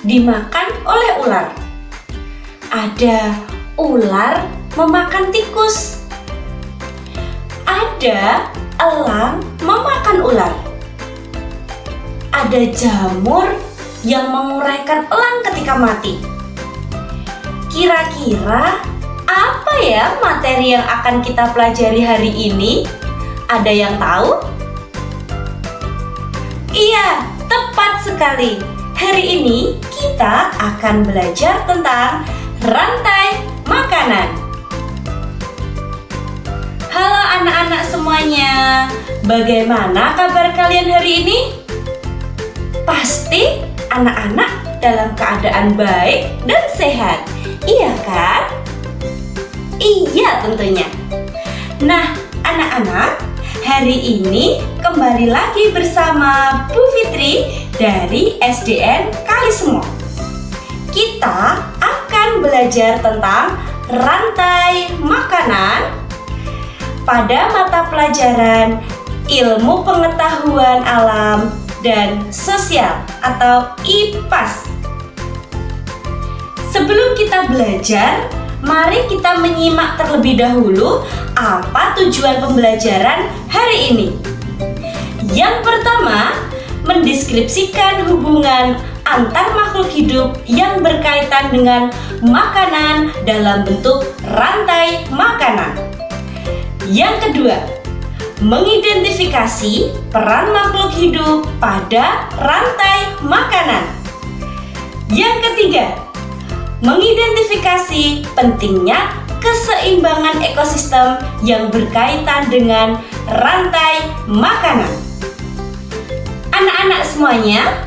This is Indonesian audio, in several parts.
dimakan oleh ular. Ada ular memakan tikus. Ada elang memakan ular. Ada jamur yang menguraikan elang ketika mati. Kira-kira apa ya materi yang akan kita pelajari hari ini? Ada yang tahu? Iya, tepat sekali. Hari ini kita akan belajar tentang rantai makanan. Halo anak-anak semuanya, bagaimana kabar kalian hari ini? Pasti anak-anak dalam keadaan baik dan sehat, iya kan? Iya tentunya. Nah anak-anak, hari ini kembali lagi bersama Bu Fitri dari SDN Kalisemo. Kita akan belajar tentang rantai makanan pada mata pelajaran Ilmu Pengetahuan Alam dan Sosial atau IPAS. Sebelum kita belajar, mari kita menyimak terlebih dahulu apa tujuan pembelajaran hari ini. Yang pertama, mendeskripsikan hubungan antar makhluk hidup yang berkaitan dengan makanan dalam bentuk rantai makanan. Yang kedua, mengidentifikasi peran makhluk hidup pada rantai makanan. Yang ketiga, mengidentifikasi pentingnya keseimbangan ekosistem yang berkaitan dengan rantai makanan. Anak-anak semuanya,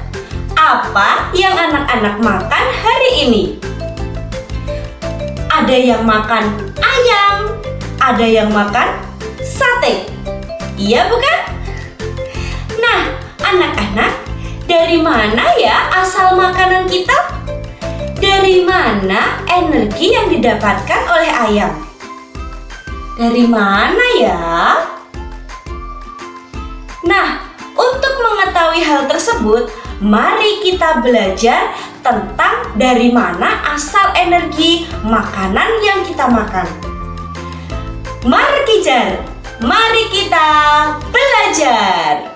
apa yang anak-anak makan hari ini? Ada yang makan ayam, ada yang makan sate. Iya bukan? Nah, anak-anak, dari mana ya asal makanan kita? Dari mana energi yang didapatkan oleh ayam? Dari mana ya? Nah, untuk mengetahui hal tersebut, mari kita belajar tentang dari mana asal energi makanan yang kita makan. Mari Kijar, mari kita belajar.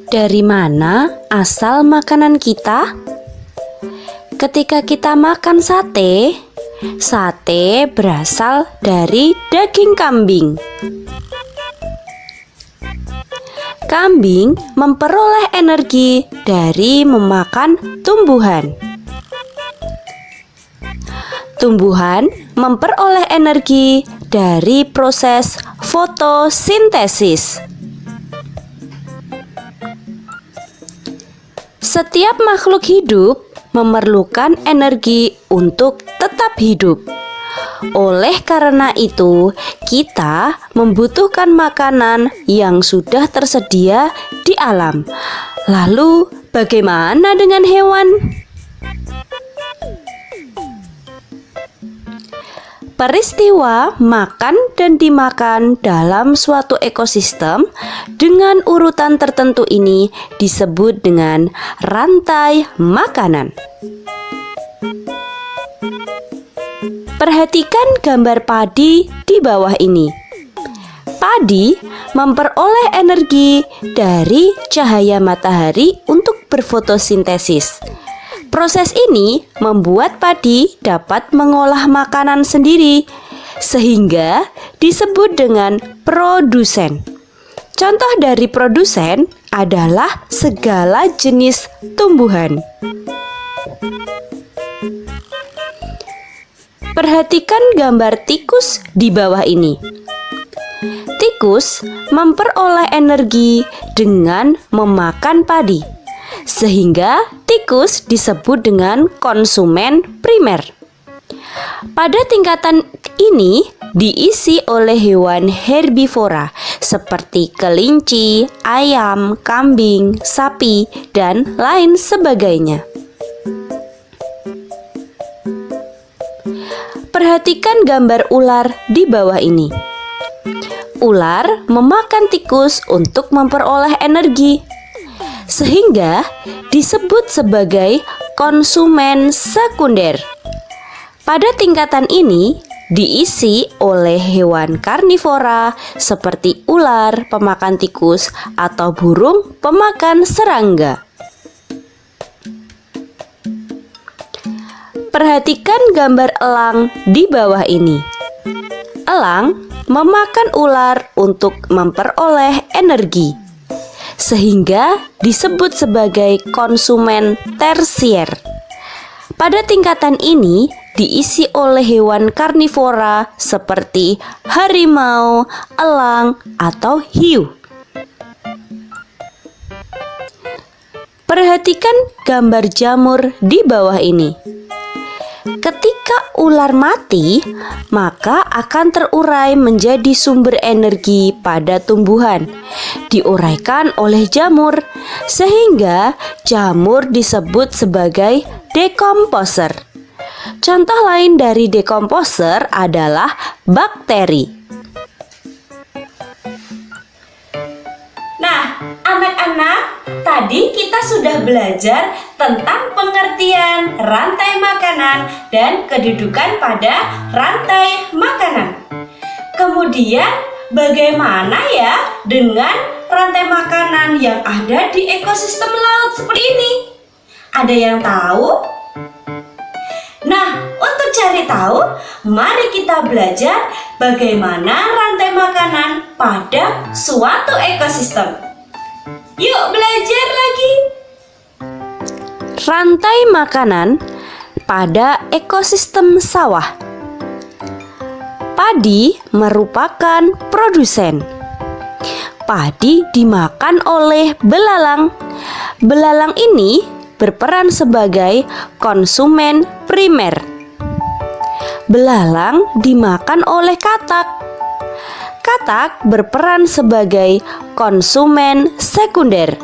Dari mana asal makanan kita? Ketika kita makan sate, sate berasal dari daging kambing. Kambing memperoleh energi dari memakan tumbuhan. Tumbuhan memperoleh energi dari proses fotosintesis. Setiap makhluk hidup memerlukan energi untuk tetap hidup. Oleh karena itu, kita membutuhkan makanan yang sudah tersedia di alam. Lalu, bagaimana dengan hewan? Peristiwa makan dan dimakan dalam suatu ekosistem dengan urutan tertentu ini disebut dengan rantai makanan. Perhatikan gambar padi di bawah ini. Padi memperoleh energi dari cahaya matahari untuk berfotosintesis. Proses ini membuat padi dapat mengolah makanan sendiri, sehingga disebut dengan produsen. Contoh dari produsen adalah segala jenis tumbuhan. Perhatikan gambar tikus di bawah ini. Tikus memperoleh energi dengan memakan padi, sehingga tikus disebut dengan konsumen primer. Pada tingkatan ini diisi oleh hewan herbivora seperti kelinci, ayam, kambing, sapi, dan lain sebagainya. Perhatikan gambar ular di bawah ini. Ular memakan tikus untuk memperoleh energi. sehingga disebut sebagai konsumen sekunder. Pada tingkatan ini diisi oleh hewan karnivora seperti ular pemakan tikus atau burung pemakan serangga. Perhatikan gambar elang di bawah ini. Elang memakan ular untuk memperoleh energi, sehingga disebut sebagai konsumen tersier. Pada tingkatan ini diisi oleh hewan karnivora seperti harimau, elang, atau hiu. Perhatikan gambar jamur di bawah ini. Ketika ular mati, maka akan terurai menjadi sumber energi pada tumbuhan, diuraikan oleh jamur, sehingga jamur disebut sebagai dekomposer. Contoh lain dari dekomposer adalah bakteri. Nah, anak-anak, tadi kita sudah belajar tentang pengertian rantai makanan dan kedudukan pada rantai makanan. Kemudian, bagaimana ya dengan rantai makanan yang ada di ekosistem laut seperti ini? Ada yang tahu? Nah, untuk cari tahu, mari kita belajar bagaimana rantai makanan pada suatu ekosistem. Yuk belajar lagi. Rantai makanan pada ekosistem sawah. Padi merupakan produsen. Padi dimakan oleh belalang. Belalang ini berperan sebagai konsumen primer. Belalang dimakan oleh katak. Katak berperan sebagai konsumen sekunder.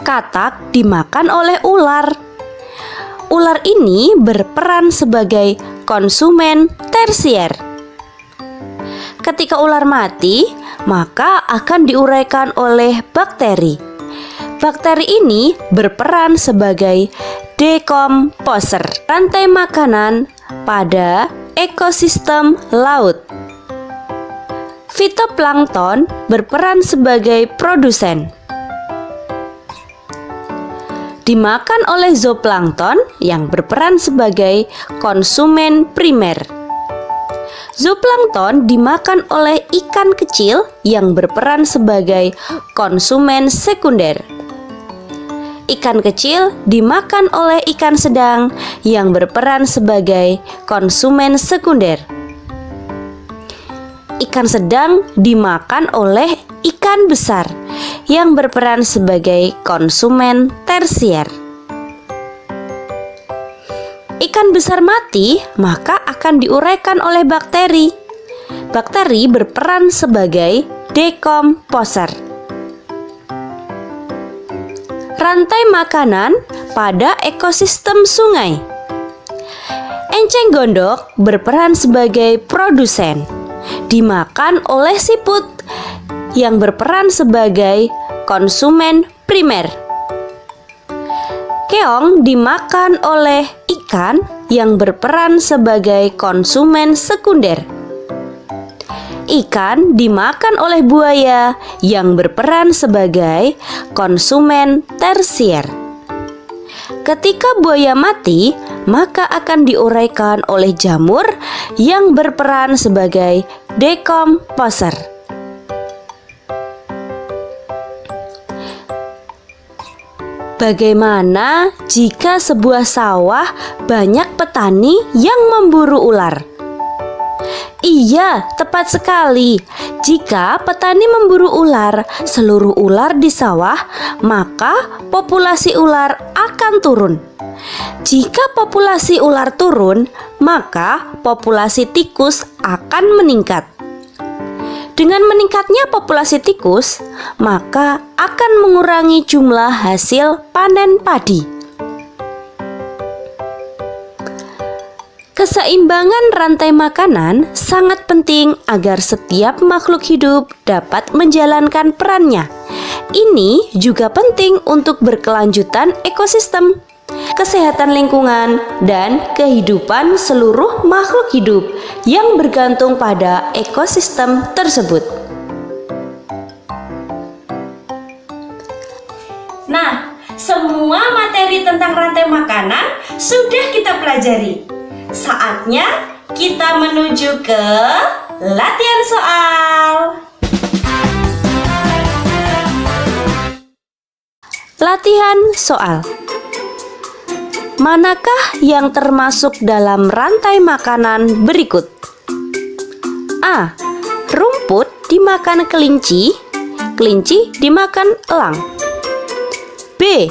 Katak dimakan oleh ular. Ular ini berperan sebagai konsumen tersier. Ketika ular mati, maka akan diuraikan oleh bakteri. Bakteri ini berperan sebagai dekomposer. Rantai makanan pada ekosistem laut. Fitoplankton berperan sebagai produsen. Dimakan oleh zooplankton yang berperan sebagai konsumen primer. Zooplankton dimakan oleh ikan kecil yang berperan sebagai konsumen sekunder. Ikan kecil dimakan oleh ikan sedang yang berperan sebagai konsumen sekunder. Ikan sedang dimakan oleh ikan besar yang berperan sebagai konsumen tersier. Ikan besar mati, maka akan diuraikan oleh bakteri. Bakteri berperan sebagai dekomposer. Rantai makanan pada ekosistem sungai. Enceng gondok berperan sebagai produsen. Dimakan oleh siput yang berperan sebagai konsumen primer. Keong dimakan oleh ikan yang berperan sebagai konsumen sekunder. Ikan dimakan oleh buaya yang berperan sebagai konsumen tersier. Ketika buaya mati, maka akan diuraikan oleh jamur yang berperan sebagai dekomposer. Bagaimana jika sebuah sawah banyak petani yang memburu ular? Iya, tepat sekali. Jika petani memburu ular, seluruh ular di sawah, maka populasi ular akan turun. Jika populasi ular turun, maka populasi tikus akan meningkat. Dengan meningkatnya populasi tikus, maka akan mengurangi jumlah hasil panen padi. Keseimbangan rantai makanan sangat penting agar setiap makhluk hidup dapat menjalankan perannya. Ini juga penting untuk berkelanjutan ekosistem, kesehatan lingkungan, dan kehidupan seluruh makhluk hidup yang bergantung pada ekosistem tersebut. Nah, semua materi tentang rantai makanan sudah kita pelajari. Saatnya kita menuju ke latihan soal. Latihan soal. Manakah yang termasuk dalam rantai makanan berikut? A. Rumput dimakan kelinci, kelinci dimakan elang. B.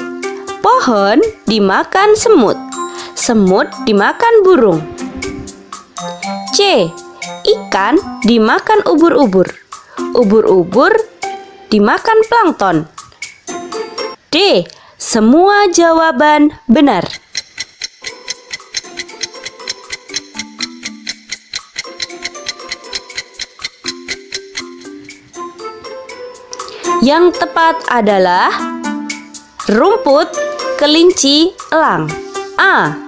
Pohon dimakan semut, semut dimakan burung. C. Ikan dimakan ubur-ubur, ubur-ubur dimakan plankton. D. Semua jawaban benar. Yang tepat adalah rumput, kelinci, elang. A.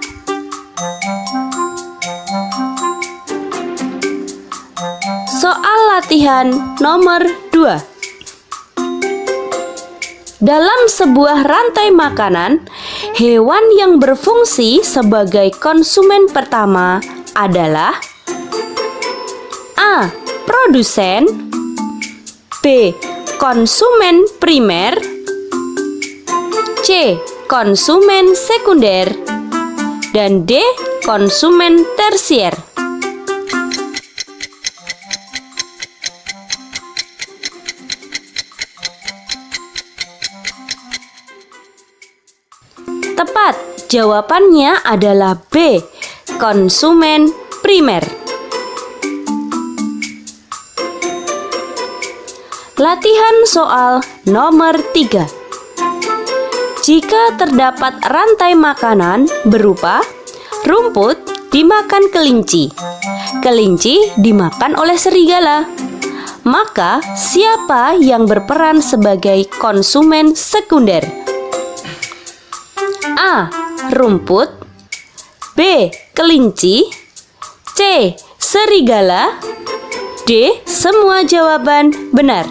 Soal latihan nomor 2. Dalam sebuah rantai makanan, hewan yang berfungsi sebagai konsumen pertama adalah A. Produsen, B. Konsumen primer, C. Konsumen sekunder, dan D. Konsumen tersier. Tepat, jawabannya adalah B. Konsumen primer. Latihan soal nomor 3. Jika terdapat rantai makanan berupa rumput dimakan kelinci, kelinci dimakan oleh serigala, maka siapa yang berperan sebagai konsumen sekunder? A. Rumput, B. Kelinci, C. Serigala, D. Semua jawaban benar.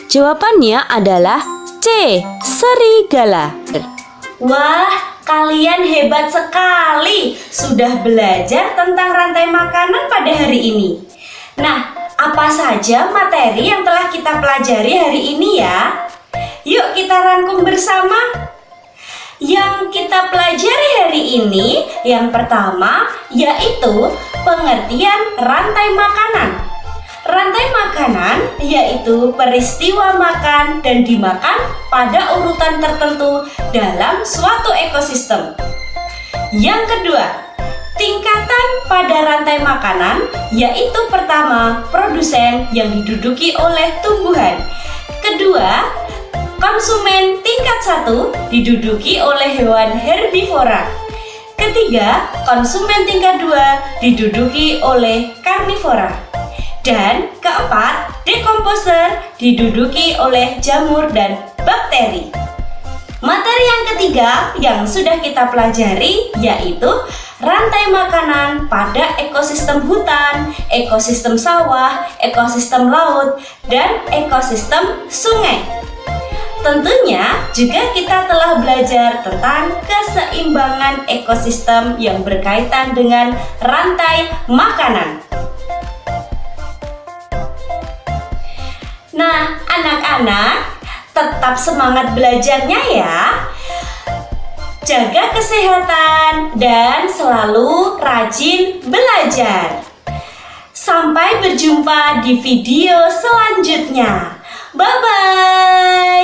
Jawabannya adalah C. Serigala. Wah, kalian hebat sekali sudah belajar tentang rantai makanan pada hari ini. Nah, apa saja materi yang telah kita pelajari hari ini ya? Yuk kita rangkum bersama. Yang kita pelajari hari ini, yang pertama yaitu pengertian rantai makanan. Rantai makanan yaitu peristiwa makan dan dimakan pada urutan tertentu dalam suatu ekosistem. Yang kedua, tingkatan pada rantai makanan yaitu pertama, produsen yang diduduki oleh tumbuhan. Kedua, konsumen tingkat 1 diduduki oleh hewan herbivora. Ketiga, konsumen tingkat 2 diduduki oleh karnivora. Dan keempat, dekomposer diduduki oleh jamur dan bakteri. Materi yang ketiga yang sudah kita pelajari yaitu rantai makanan pada ekosistem hutan, ekosistem sawah, ekosistem laut, dan ekosistem sungai. Tentunya juga kita telah belajar tentang keseimbangan ekosistem yang berkaitan dengan rantai makanan. Nah, anak-anak, tetap semangat belajarnya ya. Jaga kesehatan dan selalu rajin belajar. Sampai berjumpa di video selanjutnya. Bye-bye.